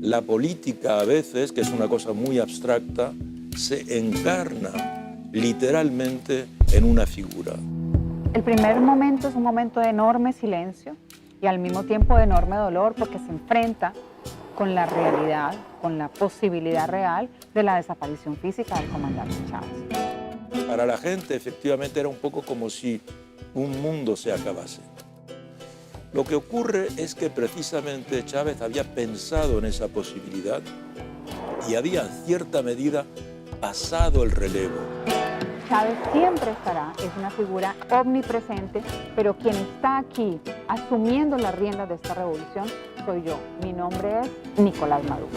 La política a veces, que es una cosa muy abstracta, se encarna literalmente en una figura. El primer momento es un momento de enorme silencio y al mismo tiempo de enorme dolor porque se enfrenta con la realidad, con la posibilidad real de la desaparición física del comandante Chávez. Para la gente, efectivamente, era un poco como si un mundo se acabase. Lo que ocurre es que precisamente Chávez había pensado en esa posibilidad y había, en cierta medida, pasado el relevo. Chávez siempre estará, es una figura omnipresente, pero quien está aquí asumiendo las riendas de esta revolución soy yo. Mi nombre es Nicolás Maduro.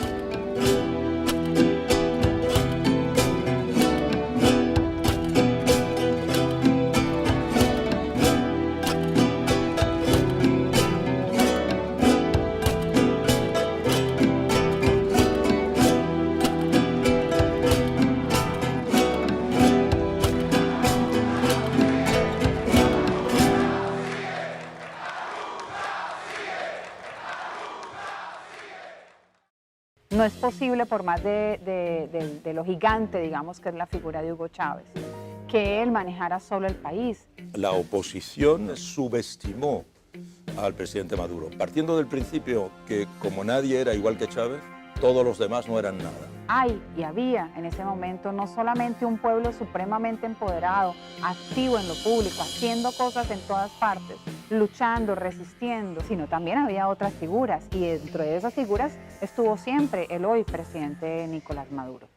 No es posible, por más de lo gigante, digamos, que es la figura de Hugo Chávez, que él manejara solo el país. La oposición subestimó al presidente Maduro, partiendo del principio que como nadie era igual que Chávez, todos los demás no eran nada. Hay y había en ese momento no solamente un pueblo supremamente empoderado, activo en lo público, haciendo cosas en todas partes, luchando, resistiendo, sino también había otras figuras y dentro de esas figuras estuvo siempre el hoy presidente Nicolás Maduro.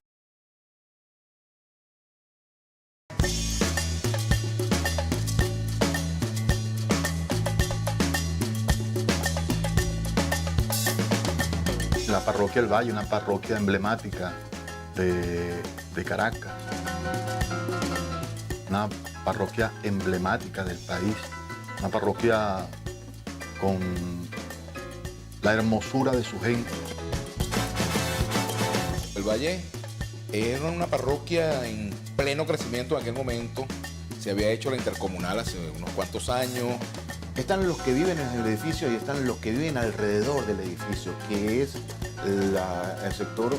La parroquia del Valle, una parroquia emblemática de Caracas, una parroquia emblemática del país, una parroquia con la hermosura de su gente. El Valle era una parroquia en pleno crecimiento en aquel momento. Se había hecho la intercomunal hace unos cuantos años. Están los que viven en el edificio y están los que viven alrededor del edificio, que es el sector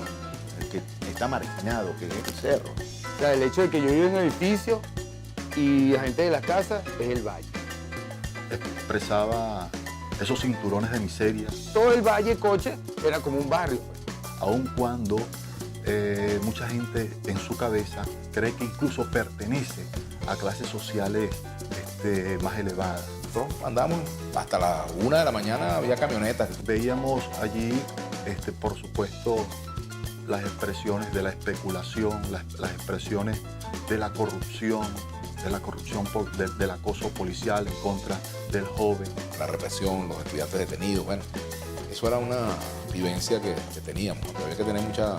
que está marginado, que es el cerro. O sea, el hecho de que yo vivo en un edificio y la gente de las casas es el valle. Expresaba esos cinturones de miseria. Todo el Valle Coche era como un barrio. Aun cuando mucha gente en su cabeza cree que incluso pertenece a clases sociales más elevadas. Nosotros andábamos hasta la 1 de la mañana, había camionetas. Veíamos allí, por supuesto, las expresiones de la especulación, las expresiones de la corrupción, del acoso policial en contra del joven. La represión, los estudiantes detenidos, bueno, eso era una vivencia que teníamos. Había que tener mucha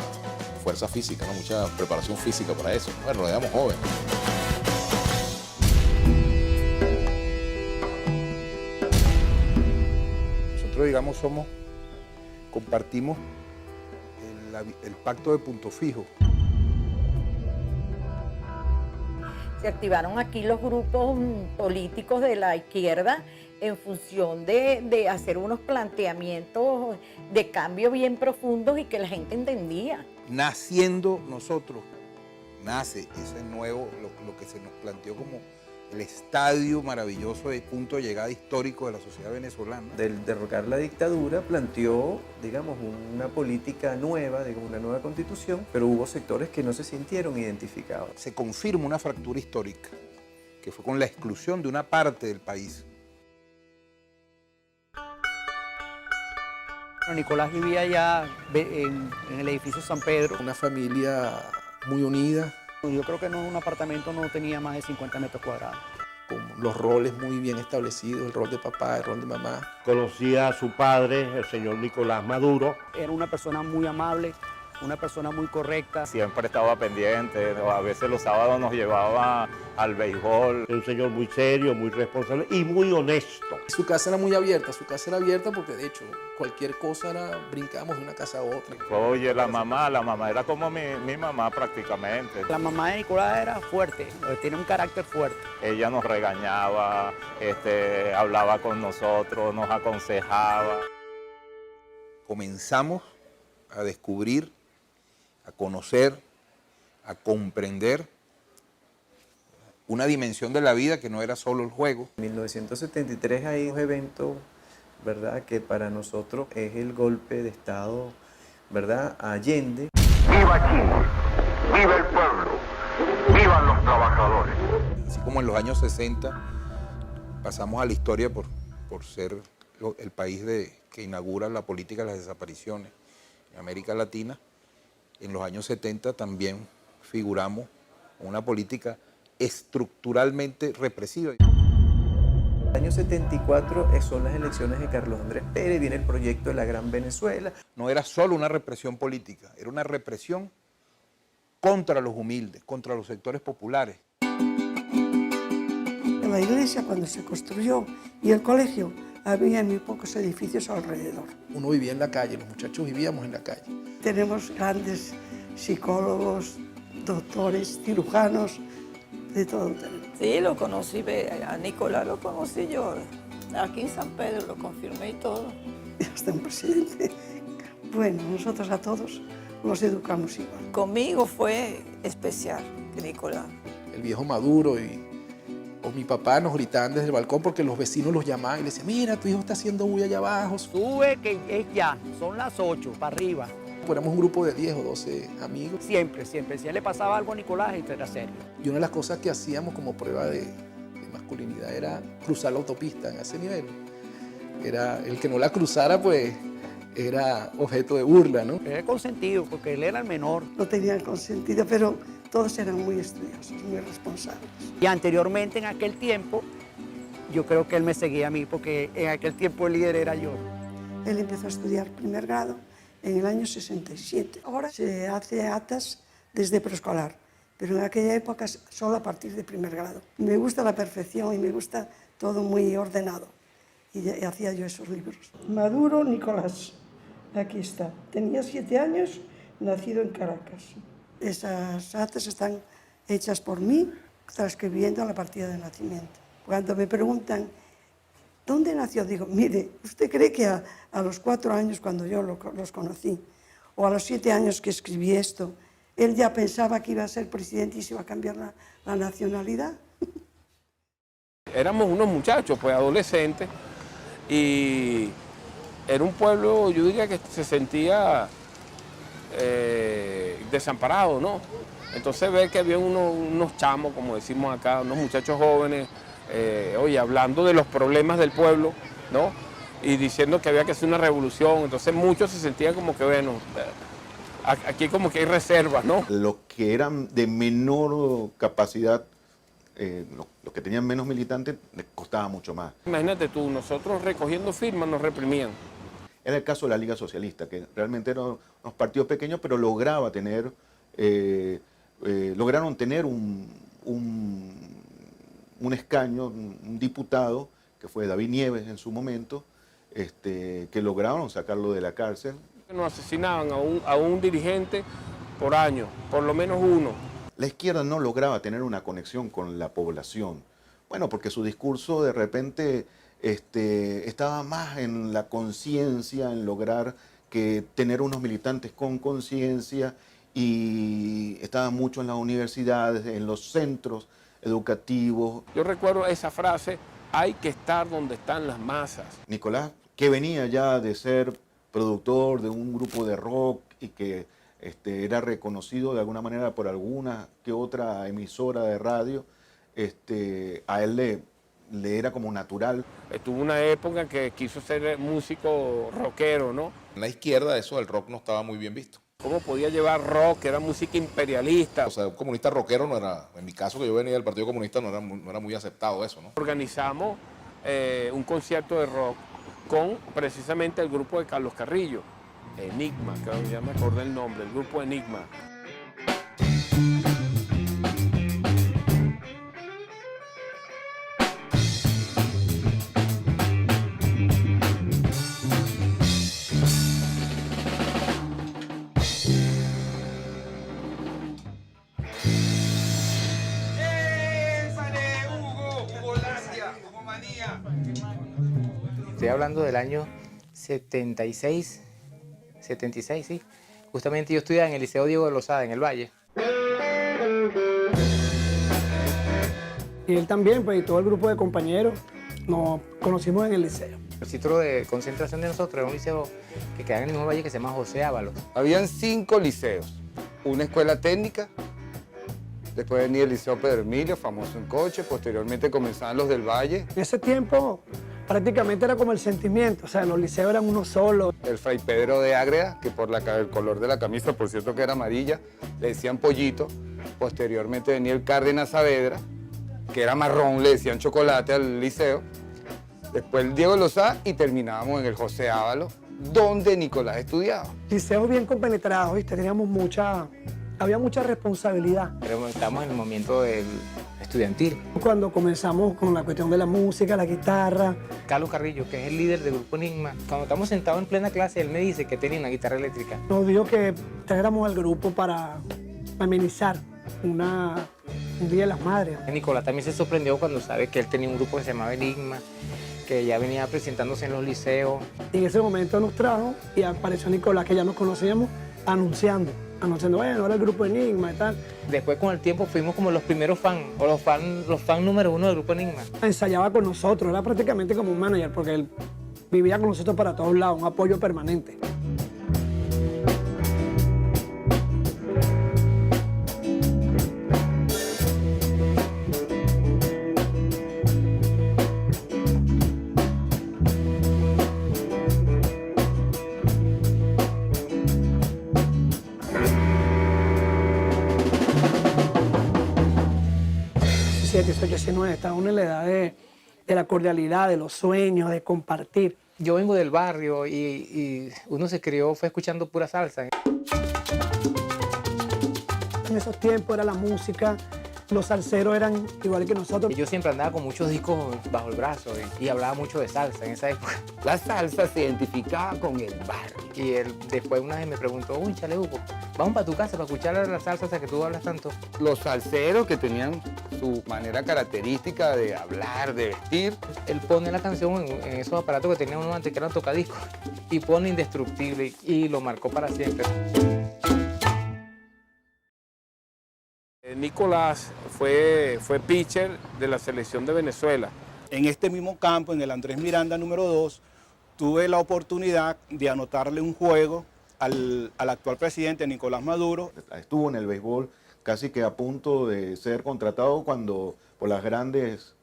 fuerza física, ¿no? Mucha preparación física para eso. Bueno, lo éramos jóvenes. Nosotros, digamos, compartimos el pacto de Punto Fijo. Se activaron aquí los grupos políticos de la izquierda en función de hacer unos planteamientos de cambio bien profundos y que la gente entendía. Naciendo nosotros, nace ese nuevo, lo que se nos planteó como el estadio maravilloso de punto de llegada histórico de la sociedad venezolana. Del derrocar la dictadura planteó, digamos, una política nueva, digamos, una nueva constitución, pero hubo sectores que no se sintieron identificados. Se confirma una fractura histórica, que fue con la exclusión de una parte del país. Nicolás vivía allá en el edificio San Pedro. Una familia muy unida. Yo creo que en un apartamento no tenía más de 50 metros cuadrados. Con los roles muy bien establecidos, el rol de papá, el rol de mamá. Conocía a su padre, el señor Nicolás Maduro. Era una persona muy amable, una persona muy correcta. Siempre estaba pendiente, a veces los sábados nos llevaba al béisbol. Un señor muy serio, muy responsable y muy honesto. Su casa era muy abierta, porque de hecho cualquier cosa brincábamos de una casa a otra. Oye, la mamá era como mi mamá prácticamente. La mamá de Nicolás era fuerte, tiene un carácter fuerte. Ella nos regañaba, hablaba con nosotros, nos aconsejaba. Comenzamos a descubrir, a conocer, a comprender una dimensión de la vida que no era solo el juego. En 1973 hay un evento, ¿verdad?, que para nosotros es el golpe de Estado, ¿verdad?, a Allende. ¡Viva Chile! ¡Viva el pueblo! ¡Vivan los trabajadores! Así como en los años 60 pasamos a la historia por ser el país que inaugura la política de las desapariciones en América Latina, en los años 70 también figuramos una política estructuralmente represiva. El año 74 son las elecciones de Carlos Andrés Pérez, viene el proyecto de la Gran Venezuela. No era solo una represión política, era una represión contra los humildes, contra los sectores populares. La iglesia, cuando se construyó, y el colegio, había muy pocos edificios alrededor. Uno vivía en la calle, los muchachos vivíamos en la calle. Tenemos grandes psicólogos, doctores, cirujanos, de todo tenemos. Sí, lo conocí, a Nicolás lo conocí yo, aquí en San Pedro, lo confirmé y todo. Y hasta un presidente. Bueno, nosotros a todos los educamos igual. Conmigo fue especial, Nicolás. El viejo Maduro o mi papá nos gritaban desde el balcón porque los vecinos los llamaban y le decían, mira, tu hijo está haciendo bulla allá abajo. Sube que es ya, son las 8, para arriba. Éramos un grupo de 10 o 12 amigos. Siempre. Si a él le pasaba algo a Nicolás, esto era serio. Y una de las cosas que hacíamos como prueba de masculinidad era cruzar la autopista en ese nivel. Era el que no la cruzara, pues, era objeto de burla, ¿no? Era consentido, porque él era el menor. No tenían consentido, pero todos eran muy estudiosos, muy responsables. Y anteriormente, en aquel tiempo, yo creo que él me seguía a mí, porque en aquel tiempo el líder era yo. Él empezó a estudiar primer grado en el año 67. Ahora se hace actas desde preescolar, pero en aquella época solo a partir de primer grado. Me gusta la perfección y me gusta todo muy ordenado. Y hacía yo esos libros. Maduro Nicolás, aquí está. Tenía 7 años, nacido en Caracas. Esas actas están hechas por mí, transcribiendo la partida de nacimiento. Cuando me preguntan, ¿dónde nació? Digo, mire, ¿usted cree que a los 4 años cuando yo los conocí, o a los 7 años que escribí esto, él ya pensaba que iba a ser presidente y se iba a cambiar la nacionalidad? Éramos unos muchachos, pues adolescentes, y era un pueblo, yo diría que se sentía desamparado, ¿no? Entonces ver que había unos chamos, como decimos acá, unos muchachos jóvenes, oye, hablando de los problemas del pueblo, ¿no? Y diciendo que había que hacer una revolución, entonces muchos se sentían como que, bueno, aquí como que hay reservas, ¿no? Los que eran de menor capacidad, los que tenían menos militantes, les costaba mucho más. Imagínate tú, nosotros recogiendo firmas nos reprimían. Era el caso de la Liga Socialista, que realmente eran unos partidos pequeños, pero lograron tener un escaño, un diputado, que fue David Nieves en su momento, que lograron sacarlo de la cárcel. Nos asesinaban a un dirigente por año, por lo menos uno. La izquierda no lograba tener una conexión con la población. Bueno, porque su discurso de repente estaba más en la conciencia, en lograr tener unos militantes con conciencia, y estaba mucho en las universidades, en los centros educativos. Yo recuerdo esa frase, hay que estar donde están las masas. Nicolás, que venía ya de ser productor de un grupo de rock y que era reconocido de alguna manera por alguna que otra emisora de radio, a él le era como natural. Tuvo una época que quiso ser músico rockero, ¿no? En la izquierda eso del rock no estaba muy bien visto. ¿Cómo podía llevar rock? Era música imperialista. O sea, un comunista rockero no era, en mi caso que yo venía del Partido Comunista, no era muy aceptado eso, ¿no? Organizamos un concierto de rock con precisamente el grupo de Carlos Carrillo, Enigma, que ya me acordé el nombre, el grupo Enigma. Estoy hablando del año 76, sí. Justamente yo estudiaba en el Liceo Diego de Lozada, en el Valle. Y él también, pues, y todo el grupo de compañeros nos conocimos en el liceo. El sitio de concentración de nosotros era un liceo que queda en el mismo valle que se llama José Ábalos. Habían 5 liceos, una escuela técnica, después venía el Liceo Pedro Emilio, famoso en Coche, posteriormente comenzaban los del Valle. En ese tiempo prácticamente era como el sentimiento, o sea, los liceos eran uno solo. El Fray Pedro de Ágreda, que por el color de la camisa, por cierto que era amarilla, le decían Pollito. Posteriormente venía el Cárdenas Saavedra, que era marrón, le decían Chocolate al liceo. Después el Diego Lozada y terminábamos en el José Ábalos, donde Nicolás estudiaba. Liceos bien compenetrados, ¿viste? Había mucha responsabilidad. Pero estamos en el momento del estudiantil. Cuando comenzamos con la cuestión de la música, la guitarra. Carlos Carrillo, que es el líder del Grupo Enigma, cuando estamos sentados en plena clase, él me dice que tenía una guitarra eléctrica. Nos dijo que trajéramos al grupo para amenizar un Día de las Madres. Nicolás también se sorprendió cuando sabe que él tenía un grupo que se llamaba Enigma, que ya venía presentándose en los liceos. Y en ese momento nos trajo y apareció Nicolás, que ya nos conocíamos, anunciando, bueno, ahora el grupo Enigma y tal. Después con el tiempo fuimos como los primeros fans, o los fans número 1 del grupo Enigma. Ensayaba con nosotros, era prácticamente como un manager, porque él vivía con nosotros para todos lados, un apoyo permanente. Está uno en la edad de la cordialidad, de los sueños, de compartir. Yo vengo del barrio y uno se crió, fue escuchando pura salsa. En esos tiempos era la música, los salseros eran igual que nosotros. Y yo siempre andaba con muchos discos bajo el brazo y hablaba mucho de salsa en esa época. La salsa se identificaba con el barrio. Y él después una vez me preguntó, uy, chale, Hugo, vamos para tu casa para escuchar la salsa esa que tú hablas tanto. Los salseros que tenían su manera característica de hablar, de vestir. Él pone la canción en esos aparatos que tenía uno antes que eran tocadiscos y pone Indestructible y lo marcó para siempre. Nicolás fue pitcher de la selección de Venezuela. En este mismo campo, en el Andrés Miranda número 2, tuve la oportunidad de anotarle un juego al actual presidente Nicolás Maduro. Estuvo en el béisbol casi que a punto de ser contratado por las grandes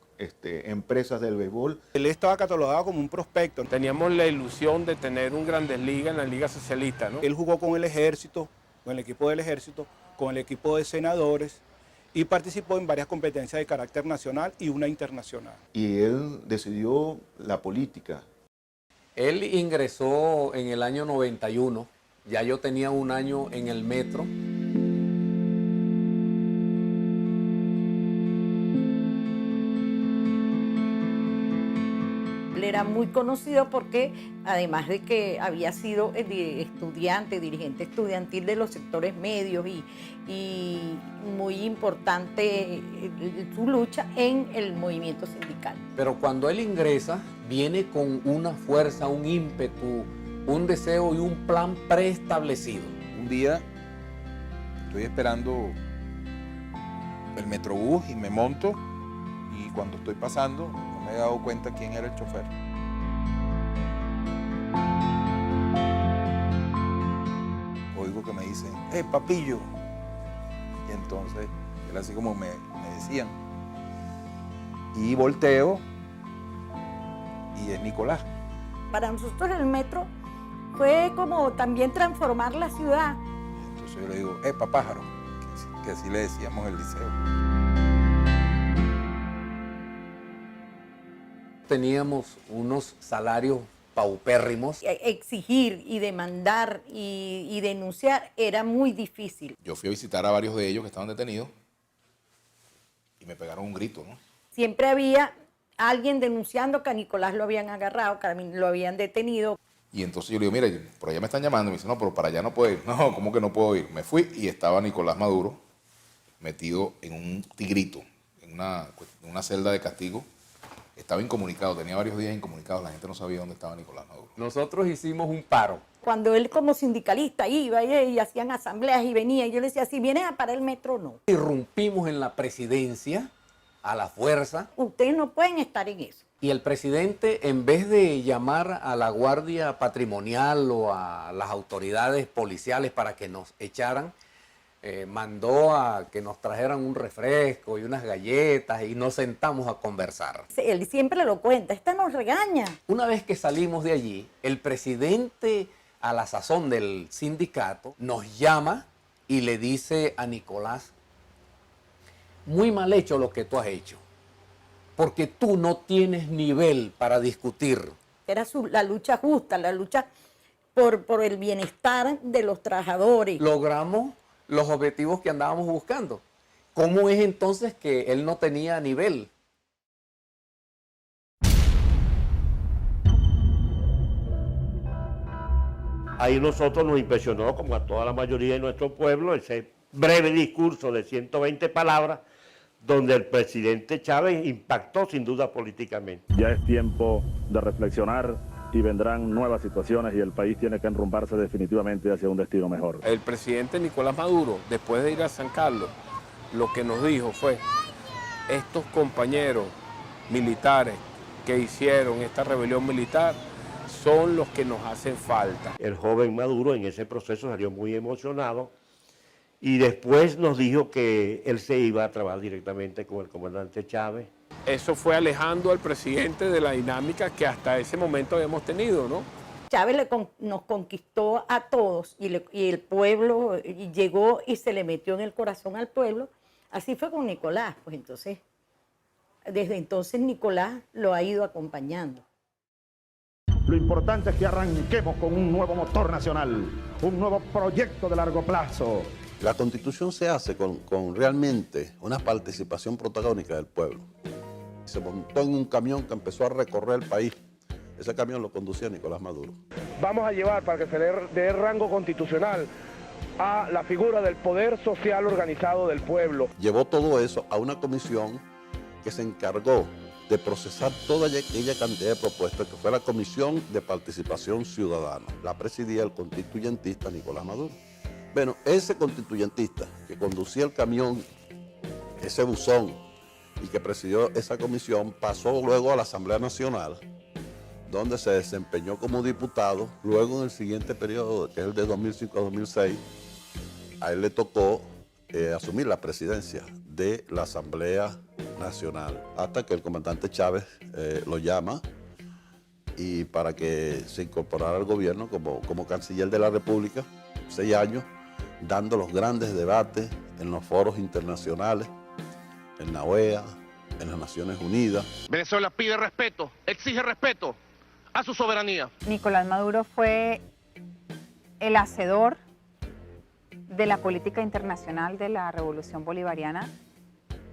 empresas del béisbol. Él estaba catalogado como un prospecto. Teníamos la ilusión de tener un Grandes Ligas en la Liga Socialista, ¿no? Él jugó con el ejército, con el equipo del ejército, con el equipo de senadores y participó en varias competencias de carácter nacional y una internacional. Y él decidió la política. Él ingresó en el año 91, ya yo tenía un año en el metro. Él era muy conocido porque, además de que había sido estudiante, dirigente estudiantil de los sectores medios y muy importante su lucha en el movimiento sindical. Pero cuando él ingresa, viene con una fuerza, un ímpetu, un deseo y un plan preestablecido. Un día estoy esperando el Metrobús y me monto y cuando estoy pasando no me he dado cuenta quién era el chofer. Oigo que me dicen, papillo. Y entonces, él así como me decían. Y volteo y es Nicolás. Para nosotros el metro fue como también transformar la ciudad. Entonces yo le digo, pájaro, que así le decíamos en el liceo. Teníamos unos salarios paupérrimos. Exigir y demandar y denunciar era muy difícil. Yo fui a visitar a varios de ellos que estaban detenidos y me pegaron un grito, ¿no? Siempre había alguien denunciando que a Nicolás lo habían agarrado, que lo habían detenido. Y entonces yo le digo, mira, por allá me están llamando. Me dice, no, pero para allá no puedo ir. No, ¿cómo que no puedo ir? Me fui y estaba Nicolás Maduro metido en un tigrito, en una celda de castigo. Estaba incomunicado, tenía varios días incomunicado, la gente no sabía dónde estaba Nicolás Maduro. Nosotros hicimos un paro Cuando él como sindicalista iba y hacían asambleas y venía, y yo le decía, si vienes a parar el metro, no. Irrumpimos en la presidencia a la fuerza. Ustedes no pueden estar en eso. Y el presidente, en vez de llamar a la Guardia Patrimonial o a las autoridades policiales para que nos echaran, mandó a que nos trajeran un refresco y unas galletas y nos sentamos a conversar. Él siempre lo cuenta, esta nos regaña. Una vez que salimos de allí, el presidente, a la sazón del sindicato, nos llama y le dice a Nicolás, muy mal hecho lo que tú has hecho, porque tú no tienes nivel para discutir. Era la lucha justa, la lucha por el bienestar de los trabajadores. Logramos los objetivos que andábamos buscando. ¿Cómo es entonces que él no tenía nivel? Ahí nosotros nos impresionó, como a toda la mayoría de nuestro pueblo, ese breve discurso de 120 palabras, donde el presidente Chávez impactó sin duda políticamente. Ya es tiempo de reflexionar y vendrán nuevas situaciones y el país tiene que enrumbarse definitivamente hacia un destino mejor. El presidente Nicolás Maduro, después de ir a San Carlos, lo que nos dijo fue, estos compañeros militares que hicieron esta rebelión militar son los que nos hacen falta. El joven Maduro en ese proceso salió muy emocionado y después nos dijo que él se iba a trabajar directamente con el comandante Chávez. Eso fue alejando al presidente de la dinámica que hasta ese momento habíamos tenido, ¿no? Chávez nos conquistó a todos y el pueblo llegó y se le metió en el corazón al pueblo. Así fue con Nicolás, pues entonces, desde entonces Nicolás lo ha ido acompañando. Lo importante es que arranquemos con un nuevo motor nacional, un nuevo proyecto de largo plazo. La Constitución se hace con realmente una participación protagónica del pueblo. Se montó en un camión que empezó a recorrer el país. Ese camión lo conducía Nicolás Maduro. Vamos a llevar para que se le dé rango constitucional a la figura del poder social organizado del pueblo. Llevó todo eso a una comisión que se encargó de procesar toda aquella cantidad de propuestas, que fue la Comisión de Participación Ciudadana. La presidía el constituyentista Nicolás Maduro. Bueno, ese constituyentista que conducía el camión, ese buzón, y que presidió esa comisión, pasó luego a la Asamblea Nacional, donde se desempeñó como diputado. Luego, en el siguiente periodo, que es el de 2005 a 2006, a él le tocó asumir la presidencia de la Asamblea Nacional, hasta que el comandante Chávez lo llama y para que se incorporara al gobierno como canciller de la República, 6 años, dando los grandes debates en los foros internacionales, en la OEA, en las Naciones Unidas. Venezuela pide respeto, exige respeto a su soberanía. Nicolás Maduro fue el hacedor de la política internacional de la Revolución Bolivariana,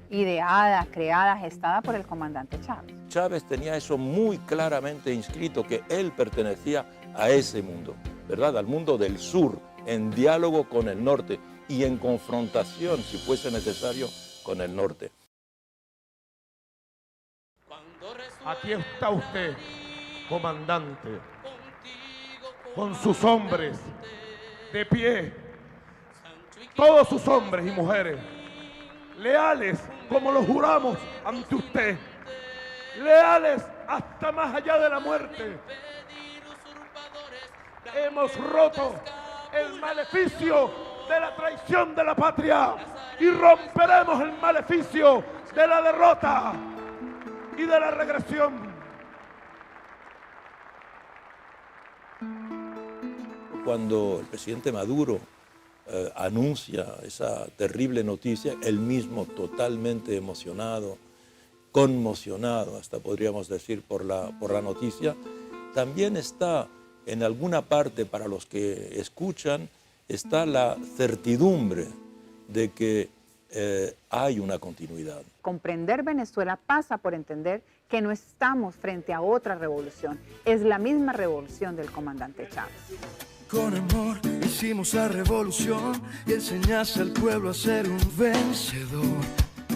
ideada, creada, gestada por el comandante Chávez. Chávez tenía eso muy claramente inscrito, que él pertenecía a ese mundo, ¿verdad? Al mundo del sur, en diálogo con el norte y en confrontación, si fuese necesario, con el norte. Aquí está usted, comandante, con sus hombres de pie, todos sus hombres y mujeres, leales como lo juramos ante usted, leales hasta más allá de la muerte. Hemos roto el maleficio de la traición de la patria y romperemos el maleficio de la derrota y de la regresión. Cuando el presidente Maduro anuncia esa terrible noticia, él mismo totalmente emocionado, conmocionado, hasta podríamos decir, por la noticia, también está en alguna parte, para los que escuchan, está la certidumbre de que hay una continuidad. Comprender Venezuela pasa por entender que no estamos frente a otra revolución, es la misma revolución del comandante Chávez. Con amor hicimos la revolución y enseñaste al pueblo a ser un vencedor,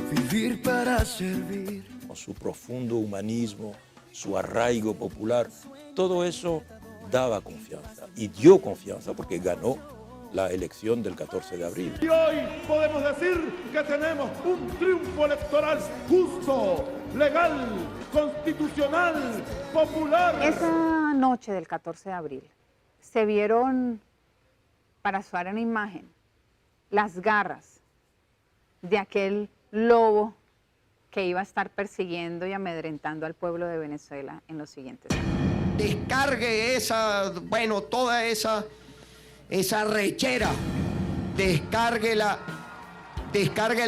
vivir para servir. Su profundo humanismo, su arraigo popular, todo eso daba confianza y dio confianza porque ganó la elección del 14 de abril. Y hoy podemos decir que tenemos un triunfo electoral justo, legal, constitucional, popular. Esa noche del 14 de abril se vieron, para usar una imagen, las garras de aquel lobo que iba a estar persiguiendo y amedrentando al pueblo de Venezuela en los siguientes años. Descargue esa, bueno, toda esa rechera, descárguela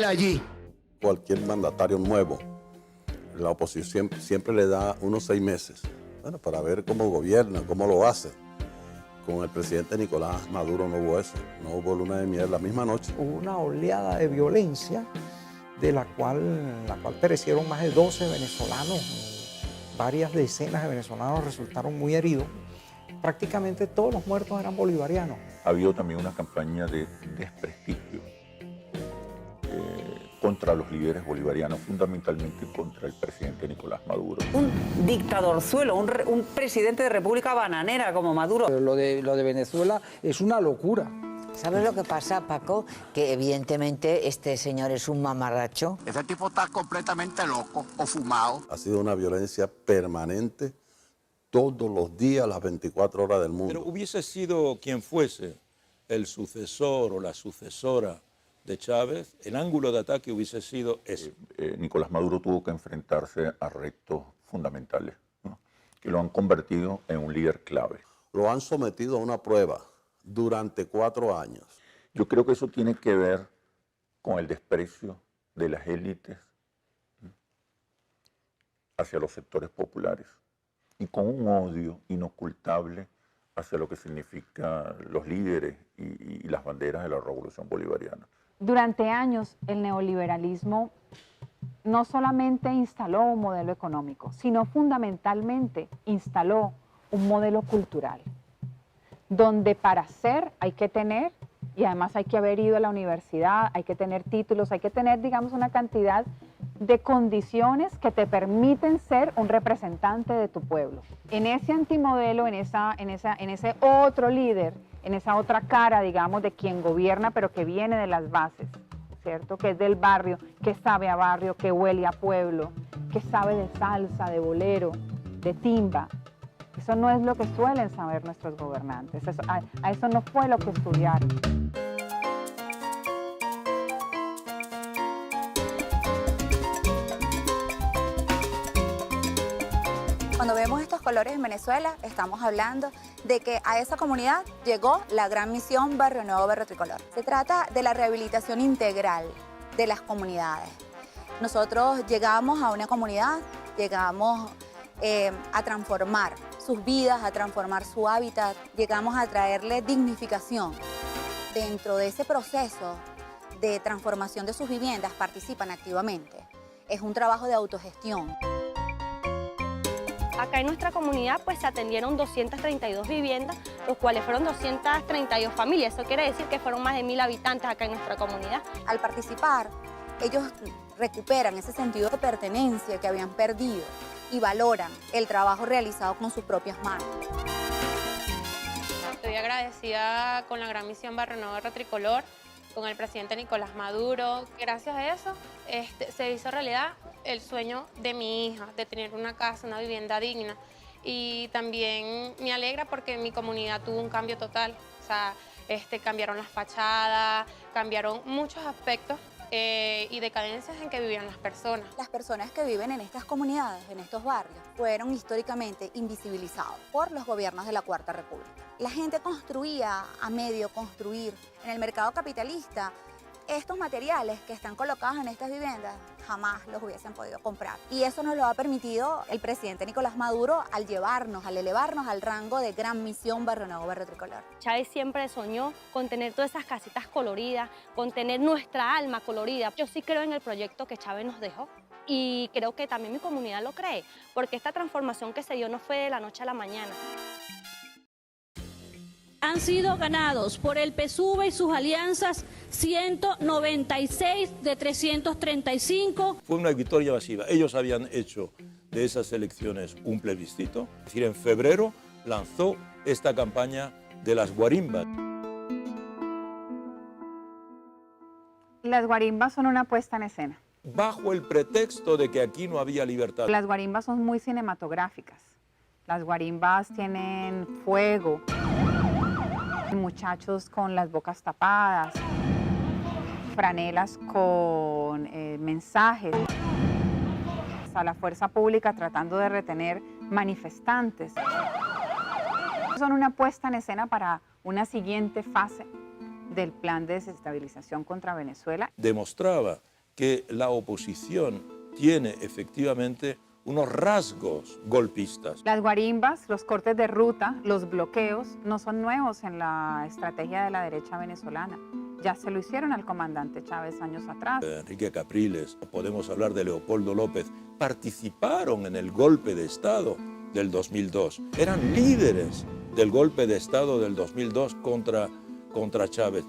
allí. Cualquier mandatario nuevo, la oposición siempre le da unos 6 meses, bueno, para ver cómo gobierna, cómo lo hace. Con el presidente Nicolás Maduro no hubo eso, no hubo luna de miel la misma noche. Hubo una oleada de violencia de la cual perecieron más de 12 venezolanos, varias decenas de venezolanos resultaron muy heridos. Prácticamente todos los muertos eran bolivarianos. Ha habido también una campaña de desprestigio contra los líderes bolivarianos, fundamentalmente contra el presidente Nicolás Maduro. Un dictadorzuelo, un presidente de república bananera como Maduro. Lo de Venezuela es una locura. ¿Sabes lo que pasa, Paco? Que evidentemente este señor es un mamarracho. Ese tipo está completamente loco o fumado. Ha sido una violencia permanente todos los días, las 24 horas del mundo. Pero hubiese sido quien fuese el sucesor o la sucesora de Chávez, el ángulo de ataque hubiese sido ese. Nicolás Maduro tuvo que enfrentarse a retos fundamentales, ¿no?, que lo han convertido en un líder clave. Lo han sometido a una prueba durante 4 años. Yo creo que eso tiene que ver con el desprecio de las élites hacia los sectores populares y con un odio inocultable hacia lo que significan los líderes y las banderas de la revolución bolivariana. Durante años el neoliberalismo no solamente instaló un modelo económico, sino fundamentalmente instaló un modelo cultural, donde para ser hay que tener, y además hay que haber ido a la universidad, hay que tener títulos, hay que tener, digamos, una cantidad de condiciones que te permiten ser un representante de tu pueblo. En ese antimodelo, en ese otro líder, en esa otra cara, digamos, de quien gobierna, pero que viene de las bases, ¿cierto? Que es del barrio, que sabe a barrio, que huele a pueblo, que sabe de salsa, de bolero, de timba. Eso no es lo que suelen saber nuestros gobernantes. A eso no fue lo que estudiaron. Cuando vemos estos colores en Venezuela, estamos hablando de que a esa comunidad llegó la gran misión Barrio Nuevo Verde Tricolor. Se trata de la rehabilitación integral de las comunidades. Nosotros llegamos a una comunidad, llegamos a transformar sus vidas, a transformar su hábitat, llegamos a traerle dignificación. Dentro de ese proceso de transformación de sus viviendas participan activamente. Es un trabajo de autogestión. Acá en nuestra comunidad pues se atendieron 232 viviendas, los cuales fueron 232 familias. Eso quiere decir que fueron más de 1000 habitantes acá en nuestra comunidad. Al participar, ellos recuperan ese sentido de pertenencia que habían perdido y valoran el trabajo realizado con sus propias manos. Estoy agradecida con la gran misión Barrio Nuevo Verde Tricolor, con el presidente Nicolás Maduro. Gracias a eso se hizo realidad el sueño de mi hija, de tener una casa, una vivienda digna. Y también me alegra porque mi comunidad tuvo un cambio total. O sea, cambiaron las fachadas, cambiaron muchos aspectos y decadencias en que vivían las personas. Las personas que viven en estas comunidades, en estos barrios, fueron históricamente invisibilizados por los gobiernos de la Cuarta República. La gente construía a medio construir. En el mercado capitalista, estos materiales que están colocados en estas viviendas jamás los hubiesen podido comprar. Y eso nos lo ha permitido el presidente Nicolás Maduro al elevarnos al rango de gran misión Barrio Nuevo Verde Tricolor. Chávez siempre soñó con tener todas esas casitas coloridas, con tener nuestra alma colorida. Yo sí creo en el proyecto que Chávez nos dejó y creo que también mi comunidad lo cree, porque esta transformación que se dio no fue de la noche a la mañana. Han sido ganados por el PSUV y sus alianzas 196 de 335. Fue una victoria masiva. Ellos habían hecho de esas elecciones un plebiscito. Es decir, en febrero lanzó esta campaña de las guarimbas. Las guarimbas son una puesta en escena. Bajo el pretexto de que aquí no había libertad. Las guarimbas son muy cinematográficas. Las guarimbas tienen fuego, muchachos con las bocas tapadas, franelas con mensajes, a la fuerza pública tratando de retener manifestantes. Son una puesta en escena para una siguiente fase del plan de desestabilización contra Venezuela. Demostraba que la oposición tiene efectivamente unos rasgos golpistas. Las guarimbas, los cortes de ruta, los bloqueos no son nuevos en la estrategia de la derecha venezolana. Ya se lo hicieron al comandante Chávez años atrás. Enrique Capriles, podemos hablar de Leopoldo López, participaron en el golpe de Estado del 2002. Eran líderes del golpe de Estado del 2002 contra Chávez.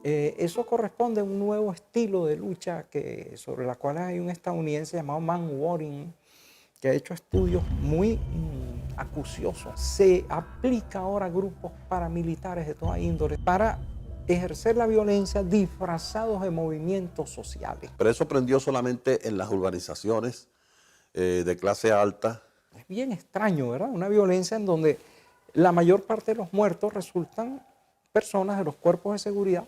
Eso corresponde a un nuevo estilo de lucha sobre la cual hay un estadounidense llamado Man Waring, que ha hecho estudios muy acuciosos. Se aplica ahora a grupos paramilitares de toda índole para ejercer la violencia disfrazados de movimientos sociales. Pero eso prendió solamente en las urbanizaciones de clase alta. Es bien extraño, ¿verdad? Una violencia en donde la mayor parte de los muertos resultan personas de los cuerpos de seguridad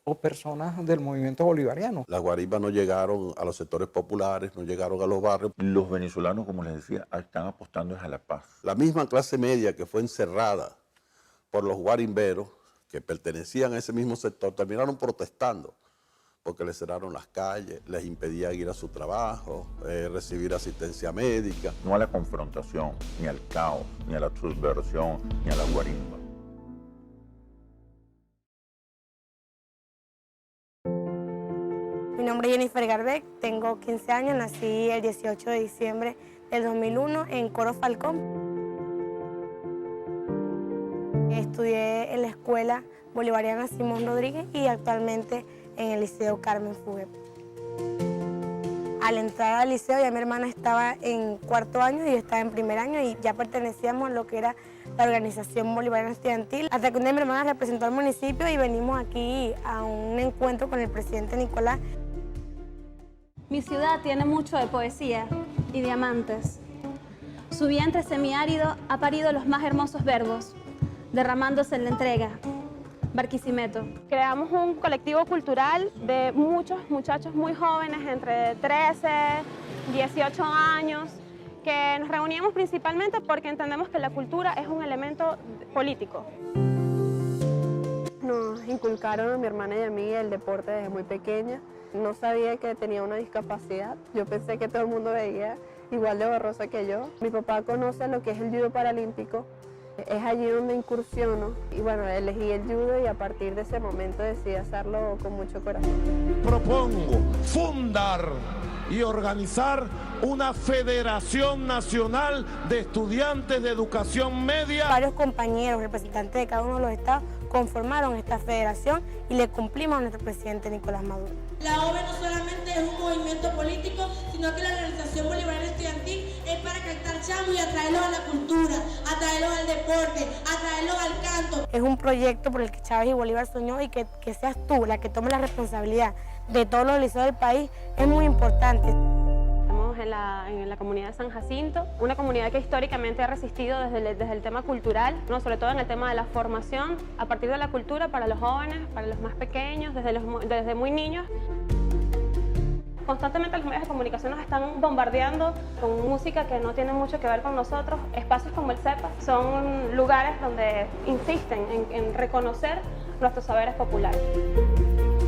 o personas del movimiento bolivariano. Las guarimbas no llegaron a los sectores populares, no llegaron a los barrios. Los venezolanos, como les decía, están apostando a la paz. La misma clase media que fue encerrada por los guarimberos, que pertenecían a ese mismo sector, terminaron protestando porque les cerraron las calles, les impedían ir a su trabajo, recibir asistencia médica. No a la confrontación, ni al caos, ni a la subversión, ni a la guarimba. Mi nombre es Jennifer Garbeck, tengo 15 años, nací el 18 de diciembre del 2001 en Coro Falcón. Estudié en la Escuela Bolivariana Simón Rodríguez y actualmente en el Liceo Carmen Fuguet. Al entrar al liceo ya mi hermana estaba en cuarto año y yo estaba en primer año y ya pertenecíamos a lo que era la organización bolivariana estudiantil. Hasta que un día mi hermana representó al municipio y venimos aquí a un encuentro con el presidente Nicolás. Mi ciudad tiene mucho de poesía y diamantes. Su vientre semiárido ha parido los más hermosos verbos, derramándose en la entrega. Barquisimeto. Creamos un colectivo cultural de muchos muchachos muy jóvenes, entre 13, 18 años, que nos reuníamos principalmente porque entendemos que la cultura es un elemento político. Nos inculcaron a mi hermana y a mí el deporte desde muy pequeña. No sabía que tenía una discapacidad. Yo pensé que todo el mundo veía igual de borrosa que yo. Mi papá conoce lo que es el judo paralímpico. Es allí donde incursiono y bueno, elegí el judo y a partir de ese momento decidí hacerlo con mucho corazón. Propongo fundar y organizar una Federación Nacional de Estudiantes de Educación Media. Varios compañeros, representantes de cada uno de los estados, conformaron esta federación y le cumplimos a nuestro presidente Nicolás Maduro. La OVE no solamente es un movimiento político, sino que la organización bolivariana estudiantil es para captar chamos y atraerlos a la cultura, atraerlos al deporte, atraerlos al canto. Es un proyecto por el que Chávez y Bolívar soñó y que seas tú la que tome la responsabilidad de todos los liceos del país es muy importante. Estamos en la comunidad de San Jacinto, una comunidad que históricamente ha resistido desde el tema cultural, ¿no? Sobre todo en el tema de la formación a partir de la cultura para los jóvenes, para los más pequeños, desde muy niños. Constantemente los medios de comunicación nos están bombardeando con música que no tiene mucho que ver con nosotros. Espacios como el CEPA son lugares donde insisten en reconocer nuestros saberes populares.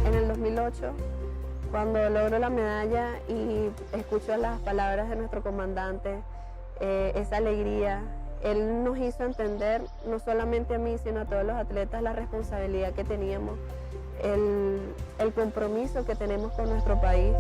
En el 2008, cuando logro la medalla y escucho las palabras de nuestro comandante, esa alegría, él nos hizo entender, no solamente a mí, sino a todos los atletas, la responsabilidad que teníamos, el compromiso que tenemos con nuestro país.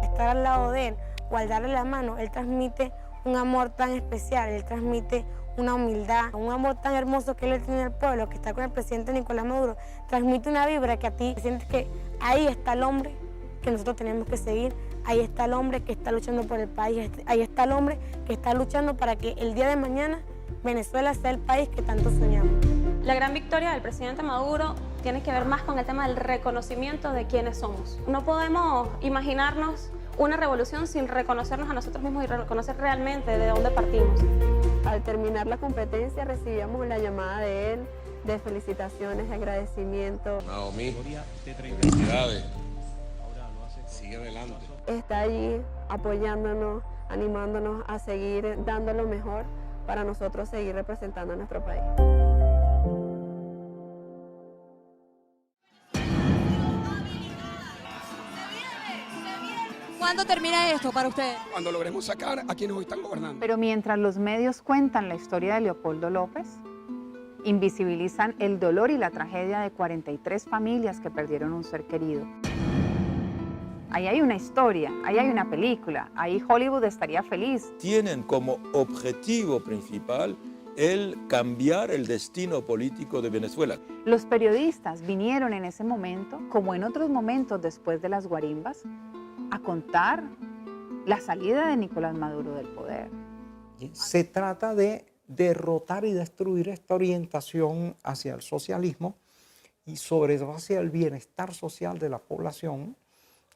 Estar al lado de él o al darle la mano, él transmite un amor tan especial, él transmite una humildad, un amor tan hermoso que él tiene al pueblo, que está con el presidente Nicolás Maduro, transmite una vibra que a ti sientes que ahí está el hombre que nosotros tenemos que seguir, ahí está el hombre que está luchando por el país, ahí está el hombre que está luchando para que el día de mañana Venezuela sea el país que tanto soñamos. La gran victoria del presidente Maduro tiene que ver más con el tema del reconocimiento de quiénes somos. No podemos imaginarnos una revolución sin reconocernos a nosotros mismos y reconocer realmente de dónde partimos. Al terminar la competencia recibíamos la llamada de él, de felicitaciones, de agradecimiento. Naomi, felicidades. Sigue adelante. Está allí apoyándonos, animándonos a seguir dando lo mejor para nosotros seguir representando a nuestro país. ¿Cuándo termina esto para usted? Cuando logremos sacar a quienes hoy están gobernando. Pero mientras los medios cuentan la historia de Leopoldo López, invisibilizan el dolor y la tragedia de 43 familias que perdieron un ser querido. Ahí hay una historia, ahí hay una película, ahí Hollywood estaría feliz. Tienen como objetivo principal el cambiar el destino político de Venezuela. Los periodistas vinieron en ese momento, como en otros momentos después de las guarimbas, a contar la salida de Nicolás Maduro del poder. Se trata de derrotar y destruir esta orientación hacia el socialismo y sobre todo hacia el bienestar social de la población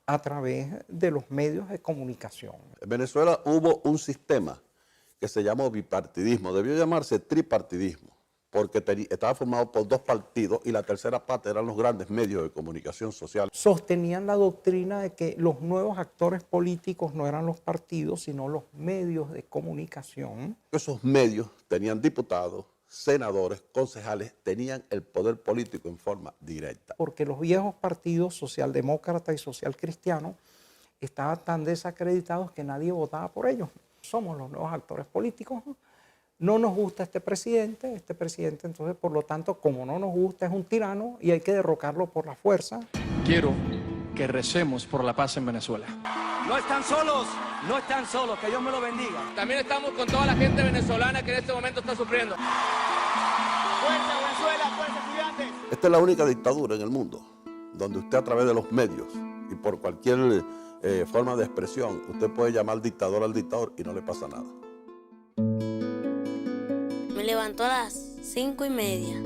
a través de los medios de comunicación. En Venezuela hubo un sistema que se llamó bipartidismo, debió llamarse tripartidismo, porque estaba formado por dos partidos y la tercera parte eran los grandes medios de comunicación social. Sostenían la doctrina de que los nuevos actores políticos no eran los partidos, sino los medios de comunicación. Esos medios tenían diputados, senadores, concejales, tenían el poder político en forma directa. Porque los viejos partidos socialdemócrata y socialcristiano estaban tan desacreditados que nadie votaba por ellos. Somos los nuevos actores políticos. No nos gusta este presidente entonces por lo tanto como no nos gusta es un tirano y hay que derrocarlo por la fuerza. Quiero que recemos por la paz en Venezuela. No están solos, que Dios me lo bendiga. También estamos con toda la gente venezolana que en este momento está sufriendo. ¡Fuerza Venezuela, fuerza estudiantes! Esta es la única dictadura en el mundo donde usted a través de los medios y por cualquier forma de expresión, usted puede llamar dictador al dictador y no le pasa nada. Me levanto a las 5:30.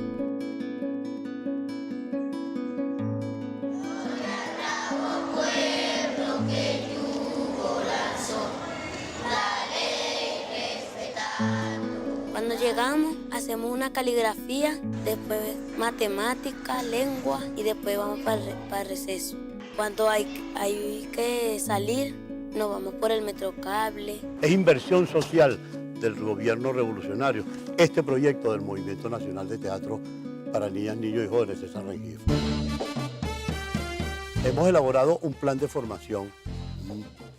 Cuando llegamos, hacemos una caligrafía, después matemática, lengua y después vamos para el receso. Cuando hay que salir, nos vamos por el Metrocable. Es inversión social del gobierno revolucionario este proyecto del Movimiento Nacional de Teatro para Niñas, Niños y Jóvenes de San Rengifo. Hemos elaborado un plan de formación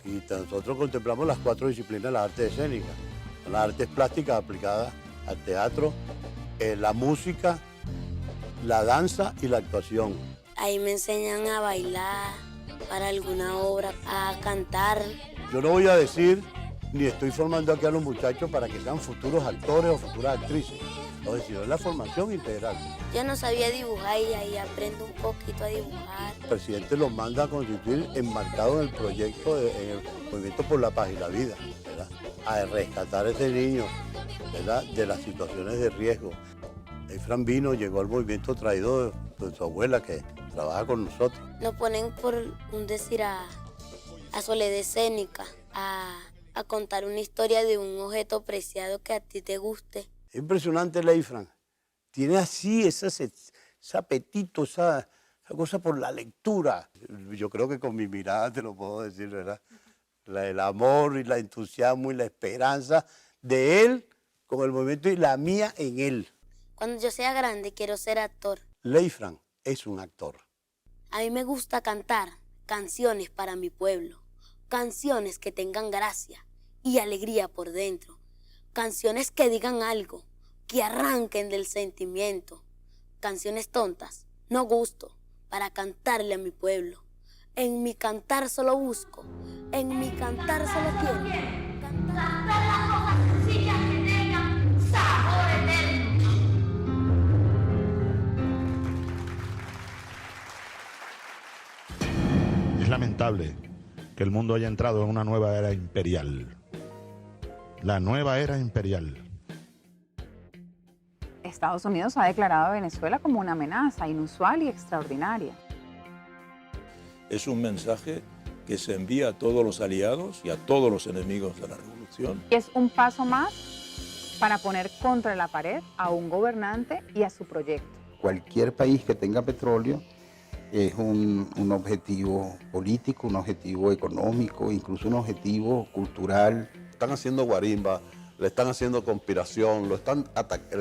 y nosotros contemplamos las 4 disciplinas de la arte escénica. Las artes plásticas aplicadas al teatro, la música, la danza y la actuación. Ahí me enseñan a bailar para alguna obra, a cantar. Yo no voy a decir ni estoy formando aquí a los muchachos para que sean futuros actores o futuras actrices. Lo decido es la formación integral. Yo no sabía dibujar y ahí aprendo un poquito a dibujar. El presidente los manda a constituir enmarcados en el proyecto, en el Movimiento por la Paz y la Vida, ¿verdad? A rescatar a ese niño, ¿verdad? De las situaciones de riesgo. Efran vino, llegó al movimiento traído de su abuela que trabaja con nosotros. Nos ponen por un decir a Soledad escénica, a contar una historia de un objeto preciado que a ti te guste. Es impresionante Efran. Tiene así ese apetito, esa cosa por la lectura. Yo creo que con mi mirada te lo puedo decir, ¿verdad? El amor y el entusiasmo y la esperanza de él con el movimiento y la mía en él. Cuando yo sea grande quiero ser actor. Efran es un actor. A mí me gusta cantar canciones para mi pueblo. Canciones que tengan gracia y alegría por dentro. Canciones que digan algo, que arranquen del sentimiento. Canciones tontas, no gusto, para cantarle a mi pueblo. En mi cantar solo busco, en mi cantar solo quiero. Cantar las cosas sencillas que tengan sabor eterno. Es lamentable que el mundo haya entrado en una nueva era imperial. La nueva era imperial. Estados Unidos ha declarado a Venezuela como una amenaza inusual y extraordinaria. Es un mensaje que se envía a todos los aliados y a todos los enemigos de la revolución. Es un paso más para poner contra la pared a un gobernante y a su proyecto. Cualquier país que tenga petróleo es un objetivo político, un objetivo económico, incluso un objetivo cultural. Están haciendo guarimba, le están haciendo conspiración, le